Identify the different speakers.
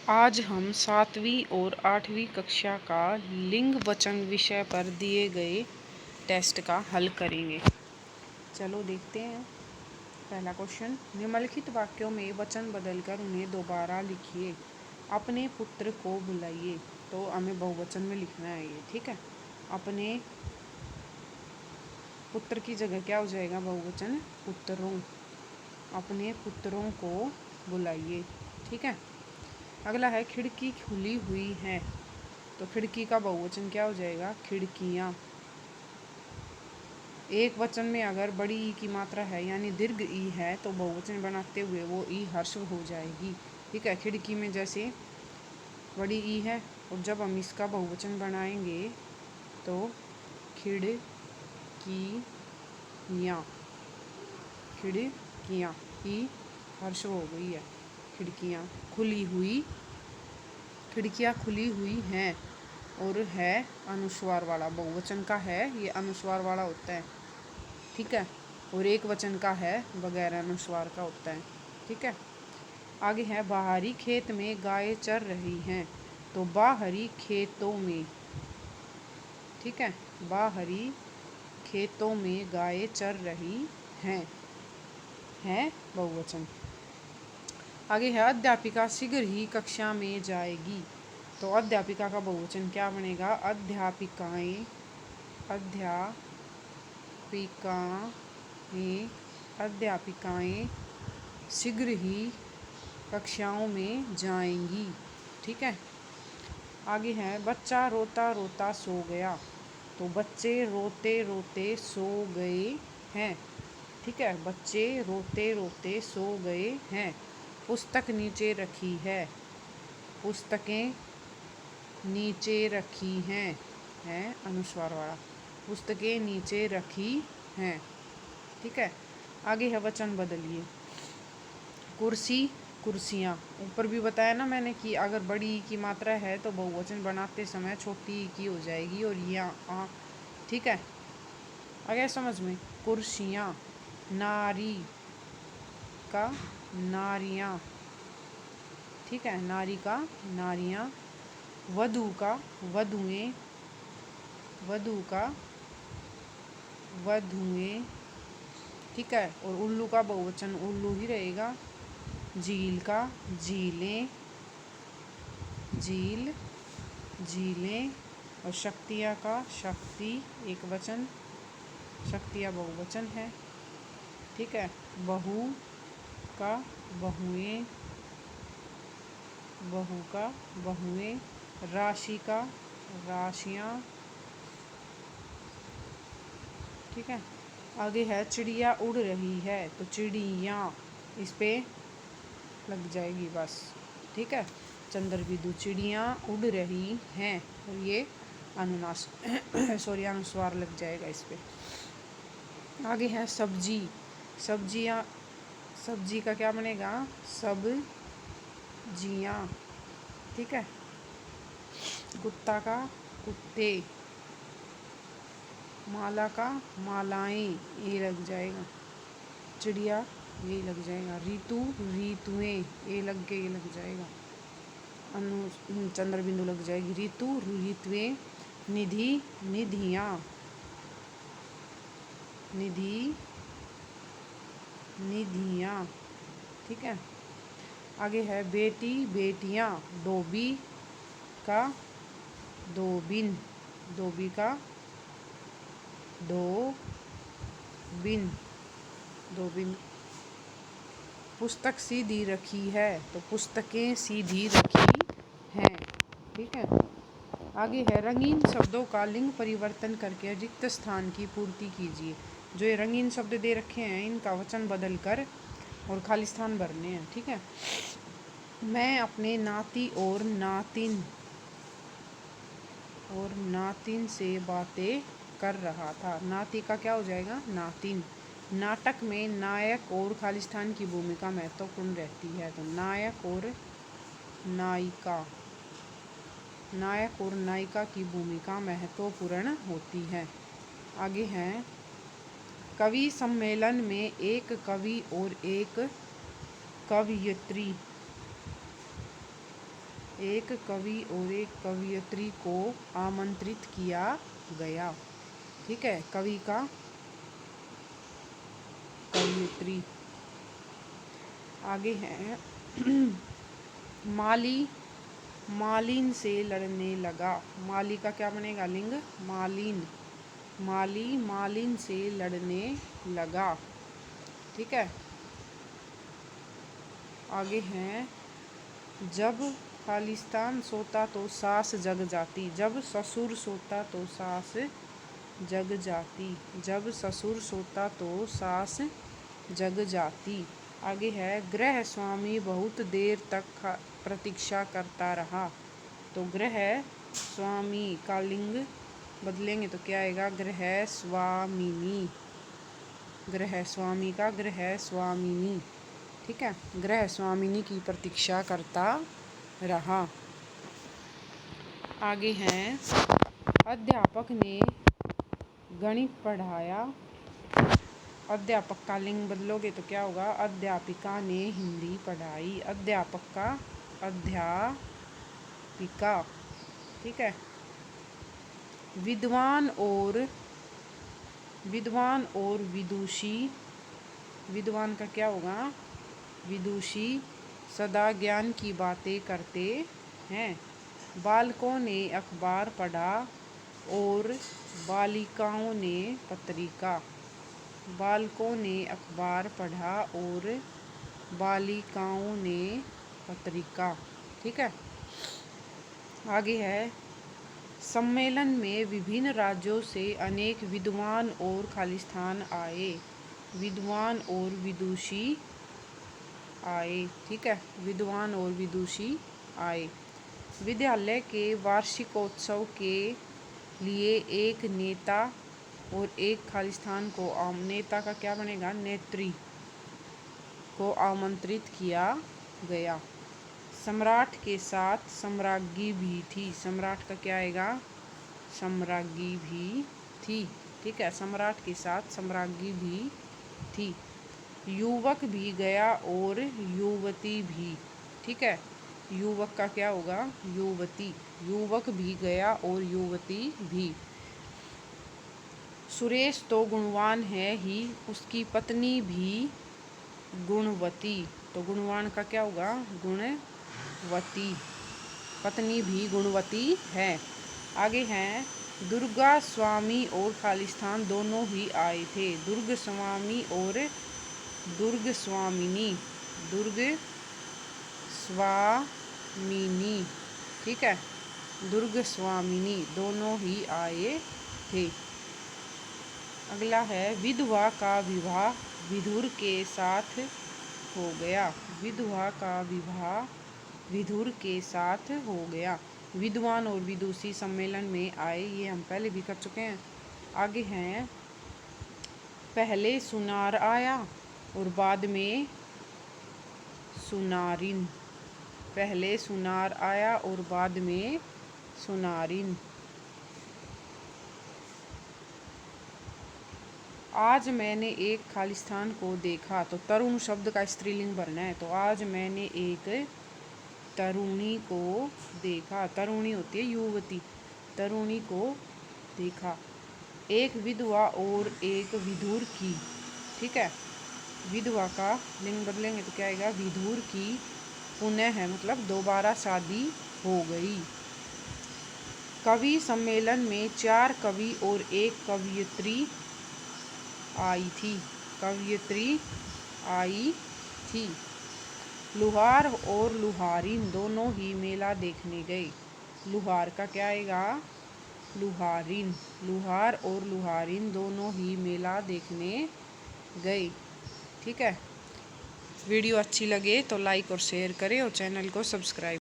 Speaker 1: आज हम 7वीं और 8वीं कक्षा का लिंग वचन विषय पर दिए गए टेस्ट का हल करेंगे। चलो देखते हैं। पहला क्वेश्चन, निम्नलिखित वाक्यों में वचन बदलकर उन्हें दोबारा लिखिए। अपने पुत्र को बुलाइए। तो हमें बहुवचन में लिखना है ये, ठीक है। अपने पुत्र की जगह क्या हो जाएगा? बहुवचन पुत्रों। अपने पुत्रों को बुलाइए, ठीक है। अगला है, खिड़की खुली हुई है। तो खिड़की का बहुवचन क्या हो जाएगा? खिड़कियाँ। एक वचन में अगर बड़ी ई की मात्रा है यानी दीर्घ ई है तो बहुवचन बनाते हुए वो ई ह्रस्व हो जाएगी, ठीक है। खिड़की में जैसे बड़ी ई है और जब हम इसका बहुवचन बनाएंगे तो खिड़कियाँ। खिड़कियाँ ई ह्रस्व हो गई है। खिड़कियाँ खुली हुई, खिड़कियाँ खुली हुई हैं। और है अनुस्वार वाला, बहुवचन का है ये अनुस्वार वाला होता है, ठीक है। और एक वचन का है बगैर अनुस्वार का होता है, ठीक है। आगे है, बाहरी खेत में गायें चर रही हैं। तो बाहरी खेतों में, ठीक है। बाहरी खेतों में गायें चर रही हैं, है बहुवचन। आगे है, अध्यापिका शीघ्र ही कक्षा में जाएगी। तो अध्यापिका का बहुवचन क्या बनेगा? अध्यापिकाएं। अध्यापिकाएं शीघ्र ही कक्षाओं में जाएंगी, ठीक है। आगे है, बच्चा रोता रोता सो गया। तो बच्चे रोते रोते सो गए हैं, ठीक है। बच्चे रोते रोते सो गए हैं। पुस्तक नीचे रखी है। पुस्तकें नीचे रखी हैं, है अनुस्वार वाला। पुस्तकें नीचे रखी हैं, ठीक है। आगे है, वचन बदलिए। कुर्सी, कुर्सियाँ। ऊपर भी बताया ना मैंने कि अगर बड़ी ई की मात्रा है तो बहुवचन बनाते समय छोटी ई की हो जाएगी और यहाँ, ठीक है। आगे समझ में, कुर्सियाँ। नारी का नारियाँ, ठीक है। नारी का नारियाँ। वधू का वधुएं। वधू का वधुएं, ठीक है। और उल्लू का बहुवचन उल्लू ही रहेगा। झील का झीलें। झील झीलें। और शक्तियाँ का शक्ति एक वचन। शक्तियाँ बहुवचन है, ठीक है। बहू का बहुएं। बहू का बहुएं। राशि का राशियाँ, ठीक है। आगे है, चिड़िया उड़ रही है। तो चिड़ियाँ इस पे लग जाएगी बस, ठीक है। चंद्र बिंदु, चिड़ियाँ उड़ रही हैं और ये अनुनास अनुस्वार लग जाएगा इस पे। आगे है, सब्जी। सब्जियाँ, सब्जी का क्या बनेगा? सब्जियाँ, ठीक है। कुत्ता का कुत्ते। माला का मालाएं, ये लग जाएगा। चिड़िया ये लग जाएगा। ऋतु ऋतुएं, ये लग के ये लग जाएगा। चंद्र बिंदु लग जाएगी। ऋतु ऋतुएं। निधि निधियाँ। निधि निधियाँ, ठीक है। आगे है, बेटी बेटियाँ। धोबी का धोबिन। धोबी का धोबिन। धोबिन। पुस्तक सीधी रखी है। तो पुस्तकें सीधी रखी हैं, ठीक है। आगे है, रंगीन शब्दों का लिंग परिवर्तन करके रिक्त स्थान की पूर्ति कीजिए। जो ये रंगीन शब्द दे रखे हैं इनका वचन बदल कर और खाली स्थान भरने हैं, ठीक है। मैं अपने नाती और नातिन से बातें कर रहा था। नाती का क्या हो जाएगा? नातिन। नाटक में नायक और खालिस्तान की भूमिका महत्वपूर्ण रहती है। तो नायक और नायिका। नायक और नायिका की भूमिका महत्वपूर्ण होती है। आगे है, कवि सम्मेलन में एक कवि और एक कवयित्री। एक कवि और एक कवयित्री को आमंत्रित किया गया। ठीक है, कवि का, कवयित्री। आगे है माली मालिन से लड़ने लगा। माली का क्या बनेगा? लिंग मालिन। माली मालिन से लड़ने लगा। ठीक है, आगे है जब खालिस्तान सोता तो सास जग जाती। जब ससुर सोता तो सास जग जाती। जब ससुर सोता तो सास जग जाती। आगे है गृह स्वामी बहुत देर तक प्रतीक्षा करता रहा। तो गृह स्वामी का लिंग बदलेंगे तो क्या आएगा? गृह स्वामिनी। गृह स्वामी का गृह स्वामिनी। ठीक है, गृह स्वामिनी की प्रतीक्षा करता रहा। आगे हैं अध्यापक ने गणित पढ़ाया। अध्यापक का लिंग बदलोगे तो क्या होगा? अध्यापिका ने हिंदी पढ़ाई। अध्यापक का अध्यापिका। ठीक है, विद्वान और विदुषी। विद्वान का क्या होगा? विदुषी सदा ज्ञान की बातें करते हैं। बालकों ने अखबार पढ़ा और बालिकाओं ने पत्रिका। बालकों ने अखबार पढ़ा और बालिकाओं ने पत्रिका। ठीक है, आगे है सम्मेलन में विभिन्न राज्यों से अनेक विद्वान और खालिस्तान आए। विद्वान और विदुषी आए। ठीक है, विद्वान और विदुषी आए। विद्यालय के वार्षिकोत्सव के लिए एक नेता और एक खालिस्तान को नेता का क्या बनेगा? नेत्री को आमंत्रित किया गया। सम्राट के साथ सम्राज्ञी भी थी। सम्राट का क्या आएगा? सम्राज्ञी भी थी। ठीक है, सम्राट के साथ सम्राज्ञी भी थी। युवक भी गया और युवती भी। ठीक है, युवक का क्या होगा? युवती। युवक भी गया और युवती भी। सुरेश तो गुणवान है ही, उसकी पत्नी भी गुणवती। तो गुणवान का क्या होगा? गुणवती। पत्नी भी गुणवती है। आगे हैं दुर्गा स्वामी और खालिस्तान दोनों ही आए थे। दुर्ग स्वामी और दुर्ग स्वामिनी। दुर्ग स्वामिनी। ठीक है, दुर्ग स्वामिनी दोनों ही आए थे। अगला है विधवा का विवाह विधुर के साथ हो गया। विधवा का विवाह विधुर के साथ हो गया। विद्वान और विदुषी सम्मेलन में आए, ये हम पहले भी कर चुके हैं। आगे हैं पहले सुनार आया और बाद में सुनारिन। पहले सुनार आया और बाद में सुनारिन। आज मैंने एक खालिस्तान को देखा। तो तरुण शब्द का स्त्रीलिंग भरना है। तो आज मैंने एक तरुणी को देखा। तरुणी होती है युवती। तरुणी को देखा। एक विधवा और एक विधुर की। ठीक है, विधवा का लिंग बदलेंगे तो क्या आएगा? विधुर की पुनः है, मतलब दोबारा शादी हो गई। कवि सम्मेलन में 4 कवि और 1 कवयित्री आई थी। कवयित्री आई थी। लुहार और लुहारिन दोनों ही मेला देखने गए। लुहार का क्या आएगा? लुहारिन। लुहार और लुहारिन दोनों ही मेला देखने गए। ठीक है, वीडियो अच्छी लगे तो लाइक और शेयर करें और चैनल को सब्सक्राइब